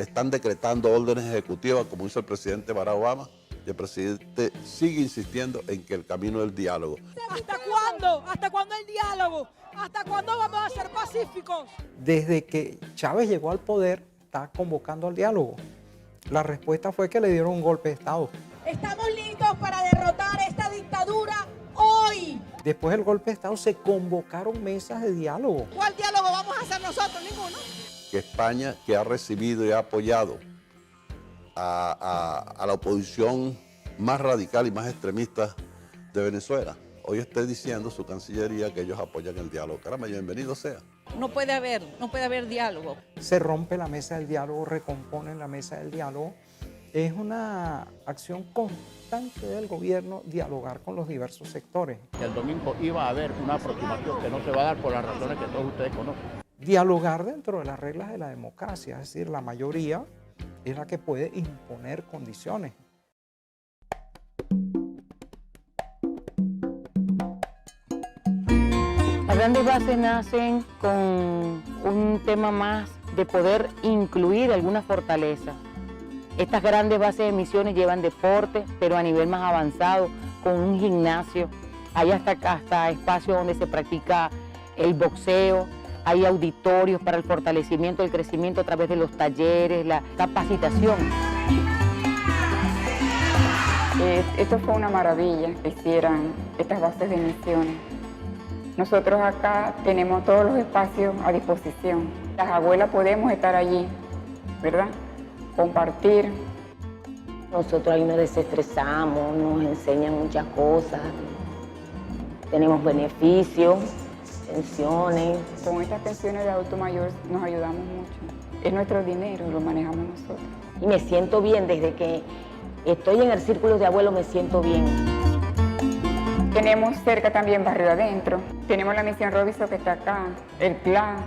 están decretando órdenes ejecutivas, como hizo el presidente Barack Obama. Y el presidente sigue insistiendo en que el camino del diálogo. ¿Hasta cuándo? ¿Hasta cuándo el diálogo? ¿Hasta cuándo vamos a ser pacíficos? Desde que Chávez llegó al poder, está convocando al diálogo. La respuesta fue que le dieron un golpe de Estado. Estamos listos para derrotar esta dictadura hoy. Después del golpe de Estado se convocaron mesas de diálogo. ¿Cuál diálogo vamos a hacer nosotros? Ninguno. Que España, que ha recibido y ha apoyado a la oposición más radical y más extremista de Venezuela, hoy esté diciendo su Cancillería que ellos apoyan el diálogo. Caramba, bienvenido sea. No puede haber diálogo. Se rompe la mesa del diálogo, recomponen la mesa del diálogo. Es una acción constante del gobierno dialogar con los diversos sectores. El domingo iba a haber una aproximación que no se va a dar por las razones que todos ustedes conocen. Dialogar dentro de las reglas de la democracia, es decir, la mayoría es la que puede imponer condiciones. Las grandes bases nacen con un tema más de poder incluir alguna fortaleza. Estas grandes bases de misiones llevan deporte, pero a nivel más avanzado, con un gimnasio. Hay hasta espacios donde se practica el boxeo, hay auditorios para el fortalecimiento, el crecimiento a través de los talleres, la capacitación. Esto fue una maravilla que hicieran estas bases de misiones. Nosotros acá tenemos todos los espacios a disposición. Las abuelas podemos estar allí, ¿verdad? Compartir. Nosotros ahí nos desestresamos, nos enseñan muchas cosas, tenemos beneficios, pensiones. Con estas pensiones de adulto mayor nos ayudamos mucho. Es nuestro dinero, lo manejamos nosotros. Y me siento bien, desde que estoy en el círculo de abuelos me siento bien. Tenemos cerca también Barrio Adentro, tenemos la misión Robinson que está acá, el plan,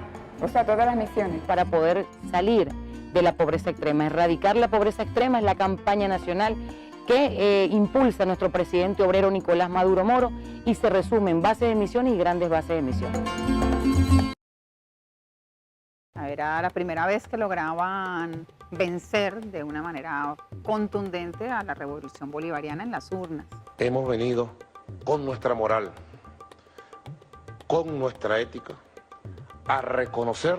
o sea, todas las misiones. Para poder salir de la pobreza extrema, erradicar la pobreza extrema es la campaña nacional que impulsa nuestro presidente obrero Nicolás Maduro Moro y se resume en bases de misiones y grandes bases de misiones. Era la primera vez que lograban vencer de una manera contundente a la revolución bolivariana en las urnas. Hemos venido con nuestra moral, con nuestra ética, a reconocer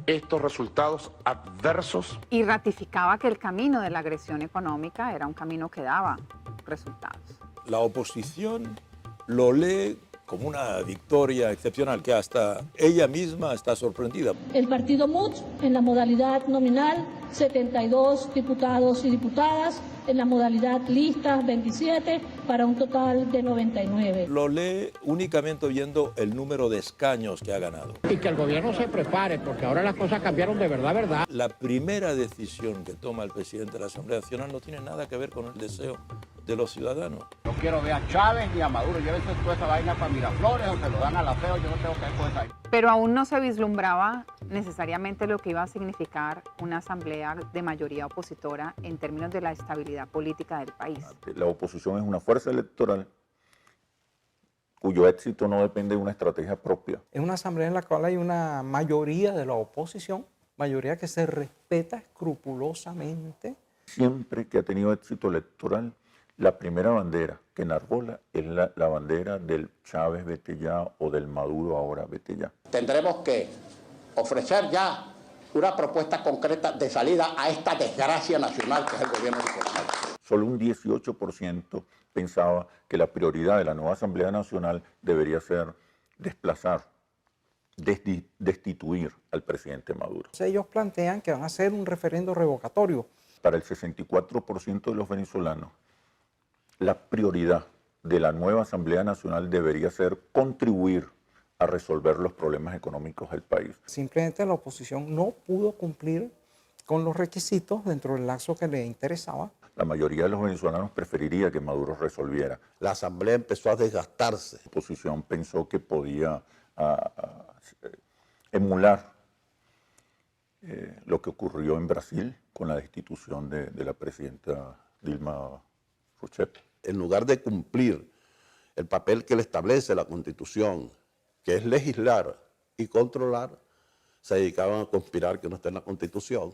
estos resultados adversos. Y ratificaba que el camino de la agresión económica era un camino que daba resultados. La oposición lo lee como una victoria excepcional, que hasta ella misma está sorprendida. El partido MUD en la modalidad nominal, 72 diputados y diputadas, en la modalidad listas, 27, para un total de 99. Lo lee únicamente oyendo el número de escaños que ha ganado. Y que el gobierno se prepare, porque ahora las cosas cambiaron de verdad. La primera decisión que toma el presidente de la Asamblea Nacional no tiene nada que ver con el deseo de los ciudadanos. No quiero ver a Chávez ni a Maduro. Llévense toda esa vaina para Miraflores o se lo dan a la feo. Yo no tengo que ver con esa vaina. Pero aún no se vislumbraba necesariamente lo que iba a significar una asamblea de mayoría opositora en términos de la estabilidad política del país. La oposición es una fuerza electoral cuyo éxito no depende de una estrategia propia. Es una asamblea en la cual hay una mayoría de la oposición, mayoría que se respeta escrupulosamente. Siempre que ha tenido éxito electoral, la primera bandera que enarbola es la bandera del Chávez vete ya o del Maduro ahora vete ya. Tendremos que ofrecer ya una propuesta concreta de salida a esta desgracia nacional que es el gobierno de Nicolás Maduro. Solo un 18% pensaba que la prioridad de la nueva Asamblea Nacional debería ser desplazar, destituir al presidente Maduro. Ellos plantean que van a hacer un referendo revocatorio. Para el 64% de los venezolanos, la prioridad de la nueva Asamblea Nacional debería ser contribuir a resolver los problemas económicos del país. Simplemente la oposición no pudo cumplir con los requisitos dentro del lapso que le interesaba. La mayoría de los venezolanos preferiría que Maduro resolviera. La asamblea empezó a desgastarse. La oposición pensó que podía emular lo que ocurrió en Brasil con la destitución de la presidenta Dilma Rousseff. En lugar de cumplir el papel que le establece la Constitución, que es legislar y controlar, se dedicaban a conspirar que no está en la Constitución.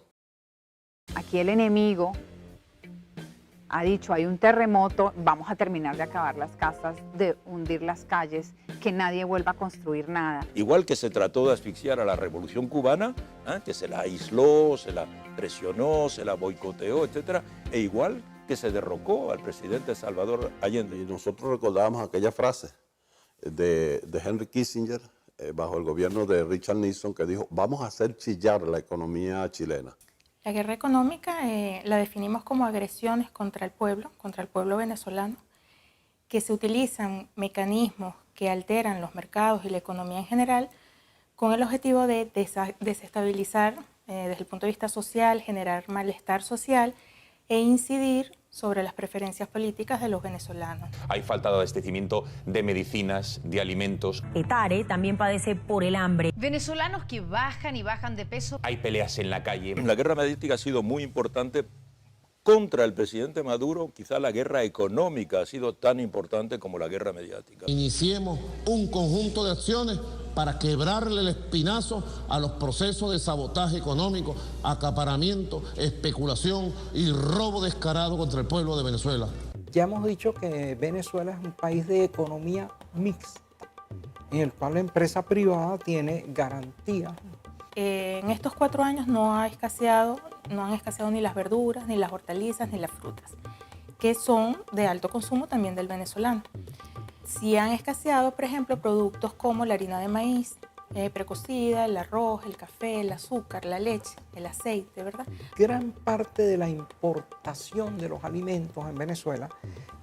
Aquí el enemigo ha dicho, hay un terremoto, vamos a terminar de acabar las casas, de hundir las calles, que nadie vuelva a construir nada. Igual que se trató de asfixiar a la Revolución Cubana, que se la aisló, se la presionó, se la boicoteó, etc. E igual que se derrocó al presidente Salvador Allende. Y nosotros recordamos aquella frase de Henry Kissinger bajo el gobierno de Richard Nixon que dijo, vamos a hacer chillar la economía chilena. La guerra económica la definimos como agresiones contra el pueblo venezolano, que se utilizan mecanismos que alteran los mercados y la economía en general con el objetivo de desestabilizar desde el punto de vista social, generar malestar social e incidir sobre las preferencias políticas de los venezolanos. Hay falta de abastecimiento de medicinas, de alimentos. Etare también padece por el hambre. Venezolanos que bajan y bajan de peso. Hay peleas en la calle. La guerra mediática ha sido muy importante contra el presidente Maduro. Quizá la guerra económica ha sido tan importante como la guerra mediática. Iniciemos un conjunto de acciones para quebrarle el espinazo a los procesos de sabotaje económico, acaparamiento, especulación y robo descarado contra el pueblo de Venezuela. Ya hemos dicho que Venezuela es un país de economía mixta, en el cual la empresa privada tiene garantía. En estos 4 años no han escaseado ni las verduras, ni las hortalizas, ni las frutas, que son de alto consumo también del venezolano. Sí han escaseado, por ejemplo, productos como la harina de maíz precocida, el arroz, el café, el azúcar, la leche, el aceite, ¿verdad? Gran parte de la importación de los alimentos en Venezuela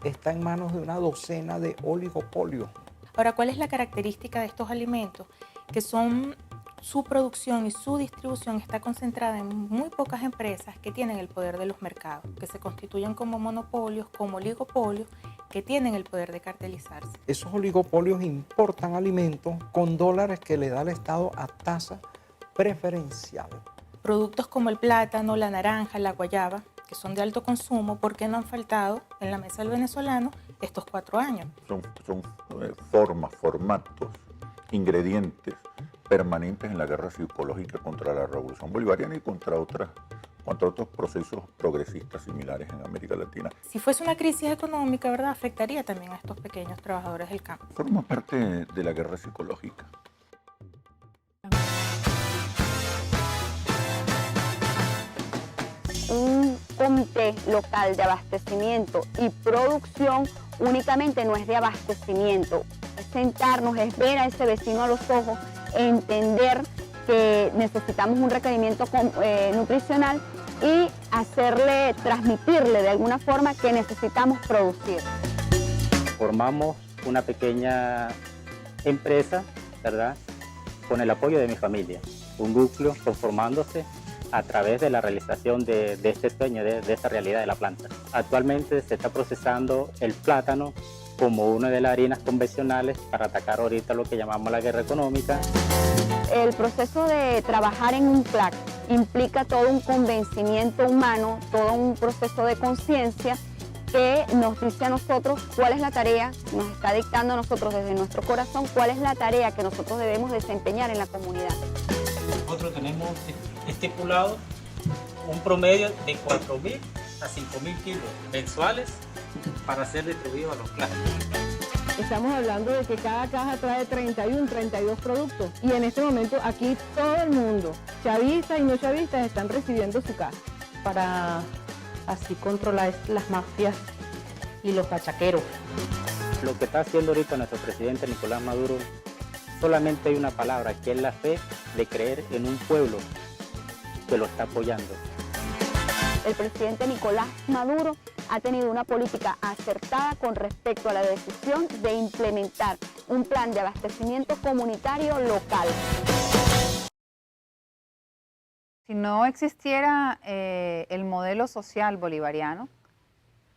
está en manos de una docena de oligopolios. Ahora, ¿cuál es la característica de estos alimentos? Que su producción y su distribución está concentrada en muy pocas empresas que tienen el poder de los mercados, que se constituyen como monopolios, como oligopolios, que tienen el poder de cartelizarse. Esos oligopolios importan alimentos con dólares que le da el Estado a tasa preferencial. Productos como el plátano, la naranja, la guayaba, que son de alto consumo, ¿por qué no han faltado en la mesa del venezolano estos 4 años? Son formas, formatos, ingredientes permanentes en la guerra psicológica contra la revolución bolivariana y contra otros procesos progresistas similares en América Latina. Si fuese una crisis económica, ¿verdad?, afectaría también a estos pequeños trabajadores del campo. Forma parte de la guerra psicológica. Un comité local de abastecimiento y producción únicamente no es de abastecimiento. Es sentarnos, es ver a ese vecino a los ojos, entender que necesitamos un requerimiento nutricional y transmitirle de alguna forma que necesitamos producir. Formamos una pequeña empresa, ¿verdad?, con el apoyo de mi familia, un núcleo conformándose a través de la realización de este sueño, de esta realidad de la planta. Actualmente se está procesando el plátano como una de las harinas convencionales para atacar ahorita lo que llamamos la guerra económica. El proceso de trabajar en un PLAC implica todo un convencimiento humano, todo un proceso de conciencia que nos dice a nosotros cuál es la tarea, nos está dictando a nosotros desde nuestro corazón cuál es la tarea que nosotros debemos desempeñar en la comunidad. Nosotros tenemos estipulado un promedio de 4.000 a 5.000 kilos mensuales para ser distribuidos a los clases. Estamos hablando de que cada caja trae 31, 32 productos y en este momento aquí todo el mundo, chavistas y no chavistas, están recibiendo su caja. Para así controlar las mafias y los bachaqueros. Lo que está haciendo ahorita nuestro presidente Nicolás Maduro, solamente hay una palabra, que es la fe de creer en un pueblo que lo está apoyando. El presidente Nicolás Maduro ha tenido una política acertada con respecto a la decisión de implementar un plan de abastecimiento comunitario local. Si no existiera el modelo social bolivariano,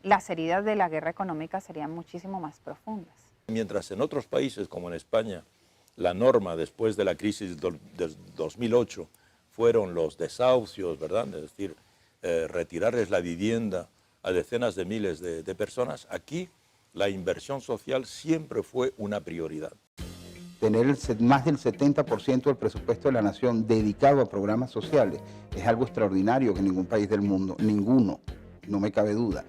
las heridas de la guerra económica serían muchísimo más profundas. Mientras en otros países, como en España, la norma después de la crisis del 2008 fueron los desahucios, ¿verdad? Es decir, retirarles la vivienda a decenas de miles de personas, aquí la inversión social siempre fue una prioridad. Tener más del 70% del presupuesto de la nación dedicado a programas sociales es algo extraordinario que ningún país del mundo, ninguno, no me cabe duda,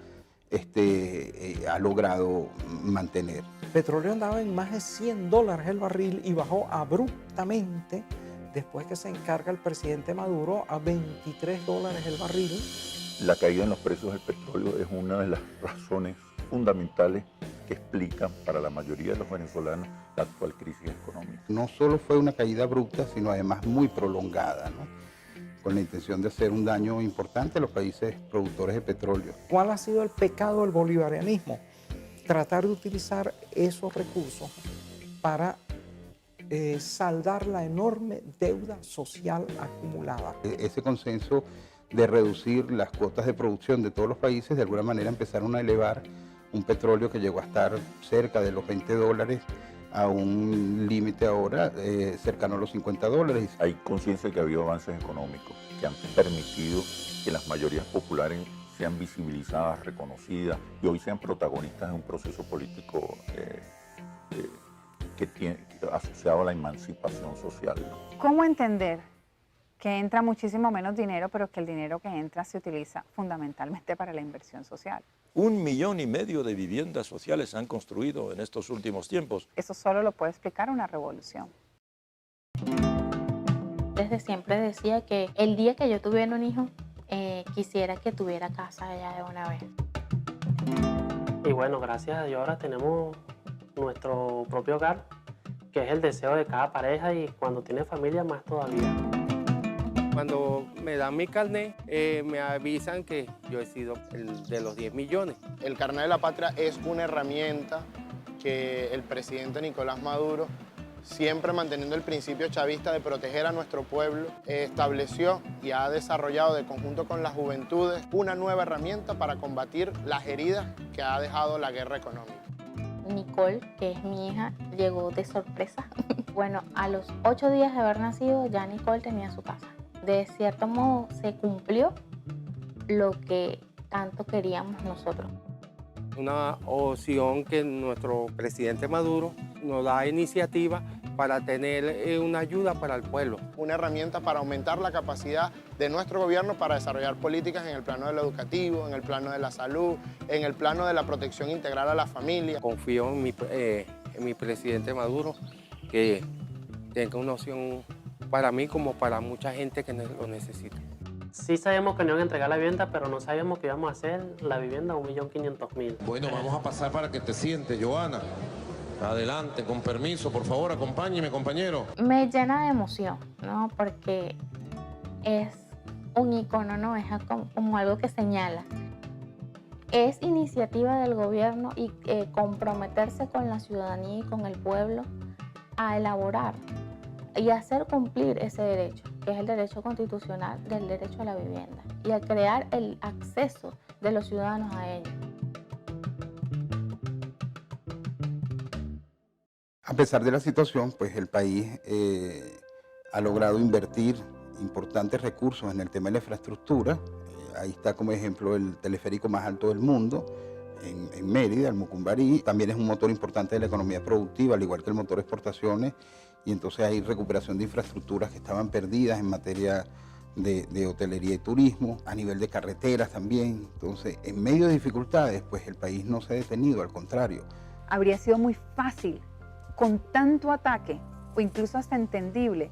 ha logrado mantener. El petróleo andaba en más de $100 el barril y bajó abruptamente después que se encarga el presidente Maduro a $23 el barril. La caída en los precios del petróleo es una de las razones fundamentales que explican para la mayoría de los venezolanos la actual crisis económica. No solo fue una caída abrupta, sino además muy prolongada, ¿no? Con la intención de hacer un daño importante a los países productores de petróleo. ¿Cuál ha sido el pecado del bolivarianismo? Tratar de utilizar esos recursos para saldar la enorme deuda social acumulada. Ese consenso de reducir las cuotas de producción de todos los países, de alguna manera empezaron a elevar un petróleo que llegó a estar cerca de los $20 a un límite ahora cercano a los $50. Hay conciencia de que ha habido avances económicos que han permitido que las mayorías populares sean visibilizadas, reconocidas y hoy sean protagonistas de un proceso político que tiene asociado a la emancipación social, ¿no? ¿Cómo entender que entra muchísimo menos dinero, pero que el dinero que entra se utiliza fundamentalmente para la inversión social? 1,5 millones de viviendas sociales se han construido en estos últimos tiempos. Eso solo lo puede explicar una revolución. Desde siempre decía que el día que yo tuviera un hijo, quisiera que tuviera casa ya de una vez. Y bueno, gracias a Dios ahora tenemos nuestro propio hogar, que es el deseo de cada pareja y cuando tiene familia más todavía. Cuando me dan mi carnet, me avisan que yo he sido el de los 10 millones. El carnet de la patria es una herramienta que el presidente Nicolás Maduro, siempre manteniendo el principio chavista de proteger a nuestro pueblo, estableció y ha desarrollado de conjunto con las juventudes una nueva herramienta para combatir las heridas que ha dejado la guerra económica. Nicole, que es mi hija, llegó de sorpresa. Bueno, a los 8 días de haber nacido ya Nicole tenía su casa. De cierto modo se cumplió lo que tanto queríamos nosotros. Una opción que nuestro presidente Maduro nos da iniciativa para tener una ayuda para el pueblo. Una herramienta para aumentar la capacidad de nuestro gobierno para desarrollar políticas en el plano de lo educativo, en el plano de la salud, en el plano de la protección integral a la familia. Confío en mi presidente Maduro, que tenga una opción para mí como para mucha gente que lo necesita. Sí sabemos que no iban a entregar la vivienda, pero no sabíamos que íbamos a hacer la vivienda a 1.500.000. Bueno, vamos a pasar para que te sientes, Joana. Adelante, con permiso, por favor, acompáñeme, compañero. Me llena de emoción, ¿no? Porque es un icono, ¿no? Es como algo que señala. Es iniciativa del gobierno y comprometerse con la ciudadanía y con el pueblo a elaborar y hacer cumplir ese derecho, que es el derecho constitucional del derecho a la vivienda, y a crear el acceso de los ciudadanos a ello. A pesar de la situación, pues el país ha logrado invertir importantes recursos en el tema de la infraestructura. Ahí está como ejemplo el teleférico más alto del mundo, en Mérida, el Mucumbarí. También es un motor importante de la economía productiva, al igual que el motor de exportaciones. Y entonces hay recuperación de infraestructuras que estaban perdidas en materia de hotelería y turismo, a nivel de carreteras también. Entonces, en medio de dificultades, pues el país no se ha detenido, al contrario. Habría sido muy fácil, con tanto ataque, o incluso hasta entendible,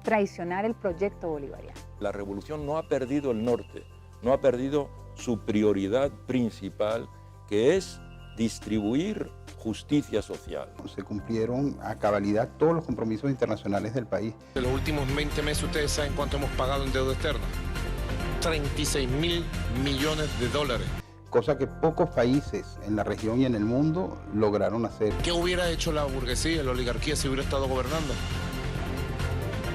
traicionar el proyecto bolivariano. La revolución no ha perdido el norte, no ha perdido su prioridad principal, que es distribuir justicia social. Se cumplieron a cabalidad todos los compromisos internacionales del país. En los últimos 20 meses, ¿ustedes saben cuánto hemos pagado en deuda externa? 36.000 millones de dólares. Cosa que pocos países en la región y en el mundo lograron hacer. ¿Qué hubiera hecho la burguesía, la oligarquía, si hubiera estado gobernando?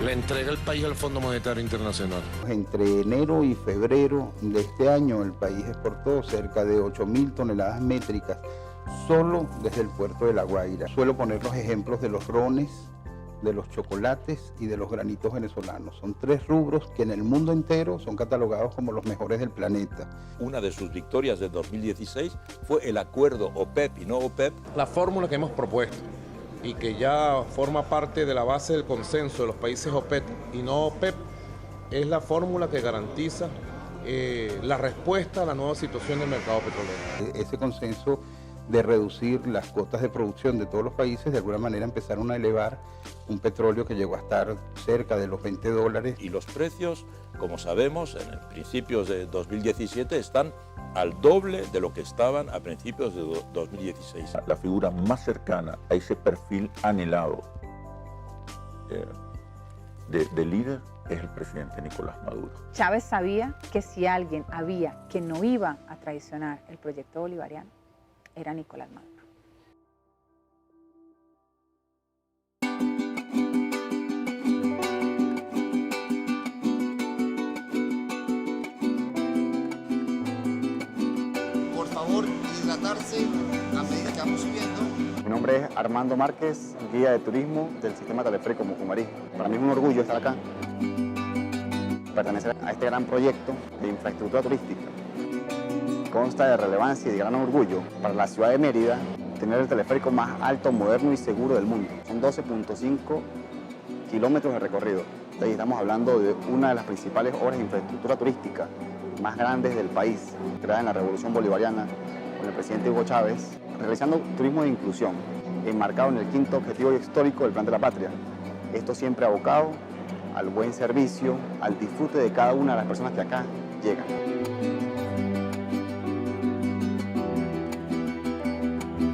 le entrega el país al Fondo Monetario Internacional. Entre enero y febrero de este año, el país exportó cerca de 8.000 toneladas métricas solo desde el puerto de La Guaira. Suelo poner los ejemplos de los rones, de los chocolates y de los granitos venezolanos. Son 3 rubros que en el mundo entero son catalogados como los mejores del planeta. Una de sus victorias de 2016 fue el acuerdo OPEP y no OPEP. La fórmula que hemos propuesto y que ya forma parte de la base del consenso de los países OPEP y no OPEP es la fórmula que garantiza la respuesta a la nueva situación del mercado petrolero. Ese consenso de reducir las cuotas de producción de todos los países, de alguna manera empezaron a elevar un petróleo que llegó a estar cerca de los $20. Y los precios, como sabemos, en principios de 2017 están al doble de lo que estaban a principios de 2016. La figura más cercana a ese perfil anhelado de líder es el presidente Nicolás Maduro. Chávez sabía que si alguien había que no iba a traicionar el proyecto bolivariano, era Nicolás Maduro. Por favor, hidratarse a medida que vamos subiendo. Mi nombre es Armando Márquez, guía de turismo del sistema teleférico Mucumarí. Para mí es un orgullo estar acá, pertenecer a este gran proyecto de infraestructura turística. Consta de relevancia y de gran orgullo para la ciudad de Mérida tener el teleférico más alto, moderno y seguro del mundo. Son 12.5 kilómetros de recorrido. De ahí estamos hablando de una de las principales obras de infraestructura turística más grandes del país, creada en la Revolución Bolivariana con el presidente Hugo Chávez, realizando turismo de inclusión, enmarcado en el 5º objetivo histórico del Plan de la Patria. Esto siempre abocado al buen servicio, al disfrute de cada una de las personas que acá llegan.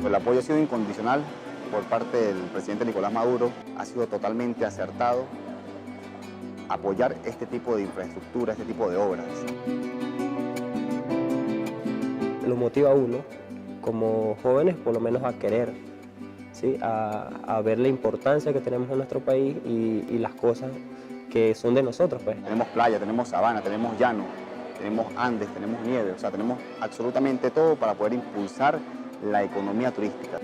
El apoyo ha sido incondicional por parte del presidente Nicolás Maduro, ha sido totalmente acertado apoyar este tipo de infraestructura, este tipo de obras. Lo motiva a uno, como jóvenes, por lo menos a querer, ¿sí? a ver la importancia que tenemos en nuestro país y las cosas que son de nosotros. Pues. Tenemos playa, tenemos sabana, tenemos llano, tenemos Andes, tenemos nieve, o sea, tenemos absolutamente todo para poder impulsar la economía turística.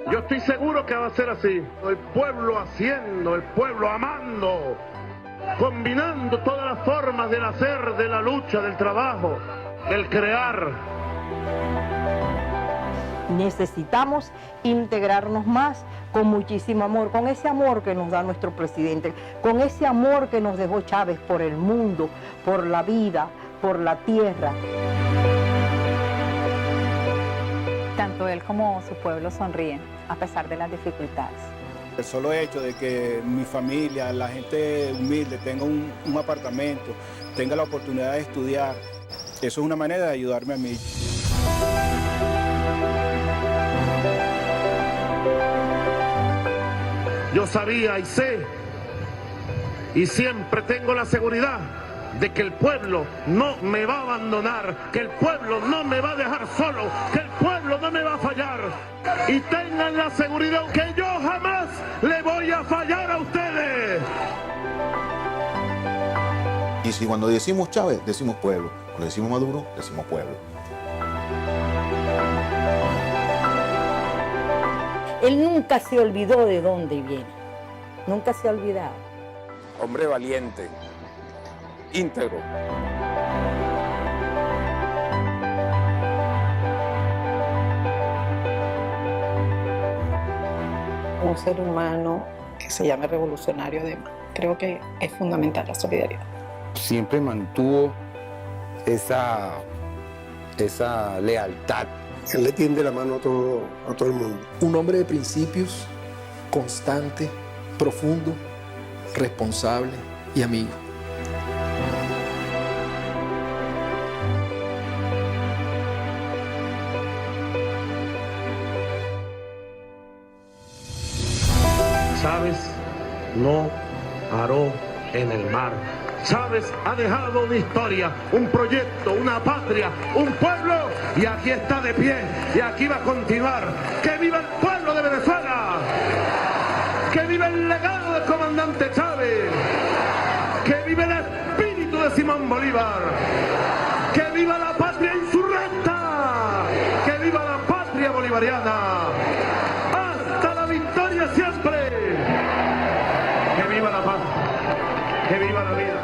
Yo estoy seguro que va a ser así. El pueblo haciendo, el pueblo amando, combinando todas las formas del hacer, de la lucha, del trabajo, del crear. Necesitamos integrarnos más con muchísimo amor, con ese amor que nos da nuestro presidente, con ese amor que nos dejó Chávez por el mundo, por la vida, por la tierra. Tanto él como su pueblo sonríen a pesar de las dificultades. El solo hecho de que mi familia, la gente humilde, tenga un apartamento, tenga la oportunidad de estudiar, eso es una manera de ayudarme a mí. Yo sabía y sé, y siempre tengo la seguridad de que el pueblo no me va a abandonar, que el pueblo no me va a dejar solo, que el pueblo no me va a fallar. Y tengan la seguridad que yo jamás le voy a fallar a ustedes. Y si cuando decimos Chávez, decimos pueblo. Cuando decimos Maduro, decimos pueblo. Él nunca se olvidó de dónde viene, nunca se ha olvidado. Hombre valiente, íntegro. Un ser humano que se llame revolucionario, además. Creo que es fundamental la solidaridad. Siempre mantuvo esa lealtad. Él le tiende la mano a todo el mundo. Un hombre de principios, constante, profundo, responsable y amigo. no paró en el mar. Chávez ha dejado una historia, un proyecto, una patria, un pueblo, y aquí está de pie, y aquí va a continuar. ¡Que viva el pueblo de Venezuela! ¡Que viva el legado del comandante Chávez! ¡Que viva el espíritu de Simón Bolívar! ¡Que viva la patria insurrecta! ¡Que viva la patria bolivariana! ¡Hasta la victoria siempre! ¡Que viva la paz! ¡Que viva la vida!